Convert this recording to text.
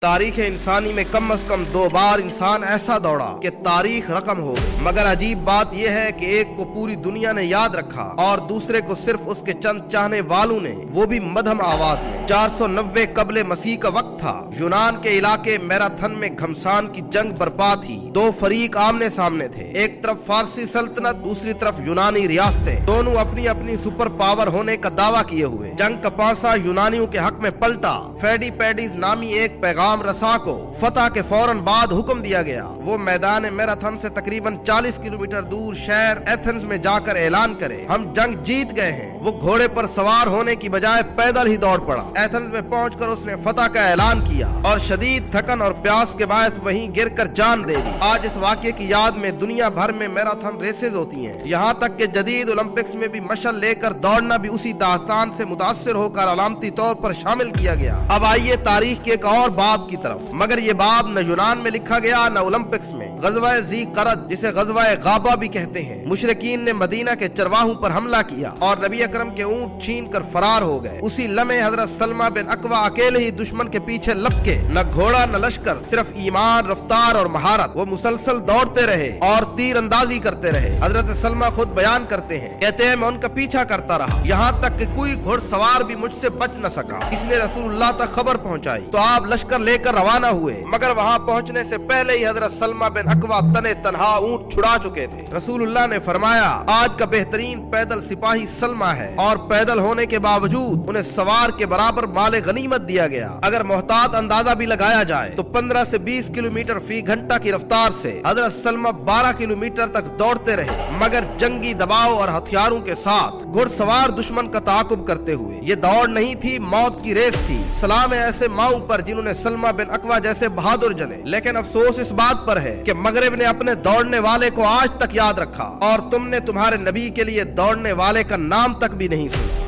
تاریخ انسانی میں کم از کم 2 بار انسان ایسا دوڑا کہ تاریخ رقم ہو گئی، مگر عجیب بات یہ ہے کہ ایک کو پوری دنیا نے یاد رکھا اور دوسرے کو صرف اس کے چند چاہنے والوں نے، وہ بھی مدھم آواز میں۔ 490 قبل مسیح کا وقت تھا، یونان کے علاقے میراتھن میں گھمسان کی جنگ برپا تھی۔ 2 فریق آمنے سامنے تھے، ایک طرف فارسی سلطنت، دوسری طرف یونانی ریاستیں، دونوں اپنی اپنی سپر پاور ہونے کا دعویٰ کیے ہوئے۔ جنگ کا پانسا یونانیوں کے حق میں پلٹا۔ فیڈی پیڈیز نامی ایک پیغام رسا کو فتح کے فوراً بعد حکم دیا گیا وہ میدان میراتھن سے تقریباً 40 کلومیٹر دور شہر ایتھنز میں جا کر اعلان کرے ہم جنگ جیت گئے ہیں۔ وہ گھوڑے پر سوار ہونے کی بجائے پیدل ہی دوڑ پڑا۔ ایتھنز میں پہنچ کر اس نے فتح کا اعلان کیا اور شدید تھکن اور پیاس کے باعث وہیں گر کر جان دے دی۔ آج اس واقعے کی یاد میں دنیا بھر میں میراتھن ریسز ہوتی ہیں، یہاں تک کہ جدید اولمپکس میں بھی مشعل لے کر دوڑنا بھی اسی داستان سے متاثر ہو کر علامتی طور پر شامل کیا گیا۔ اب آئیے تاریخ کے ایک اور باب کی طرف، مگر یہ باب نہ یونان میں لکھا گیا نہ اولمپکس میں۔ غزوہ ذی قرد، جسے غزوہ غابہ بھی کہتے ہیں، مشرکین نے مدینہ کے چرواہوں پر حملہ کیا اور نبی اکرم کے اونٹ چھین کر فرار ہو گئے۔ اسی لمحے حضرت سلمہ بن اکوع اکیلے ہی دشمن کے پیچھے لپکے، نہ گھوڑا نہ لشکر، صرف ایمان، رفتار اور مہارت۔ وہ مسلسل دوڑتے رہے اور تیر اندازی کرتے رہے۔ حضرت سلمہ خود بیان کرتے ہیں، کہتے ہیں میں ان کا پیچھا کرتا رہا یہاں تک کہ کوئی گھڑ سوار بھی مجھ سے بچ نہ سکا۔ اس نے رسول اللہ تک خبر پہنچائی تو آپ لشکر لے کر روانہ ہوئے، مگر وہاں پہنچنے سے پہلے ہی حضرت سلمہ بن اکوع تنے تنہا اونٹ چھڑا چکے تھے۔ رسول اللہ نے فرمایا آج کا بہترین پیدل سپاہی سلمہ ہے، اور پیدل ہونے کے باوجود انہیں سوار کے برابر مال غنیمت دیا گیا۔ اگر محتاط اندازہ بھی لگایا جائے تو 15 سے 20 کلومیٹر فی گھنٹہ کی رفتار سے حضرت سلمہ 12 کلومیٹر تک دوڑتے رہے، مگر جنگی دباؤ اور ہتھیاروں کے ساتھ گھڑ سوار دشمن کا تعاقب کرتے ہوئے۔ یہ دوڑ نہیں تھی، موت کی ریس تھی۔ سلام ہے ایسے ماؤں پر جنہوں نے سلمہ بن اکوع جیسے بہادر جنے، لیکن افسوس اس بات پر ہے کہ مغرب نے اپنے دوڑنے والے کو آج تک یاد رکھا اور تم نے تمہارے نبی کے لیے دوڑنے والے کا نام تک بھی نہیں سنا۔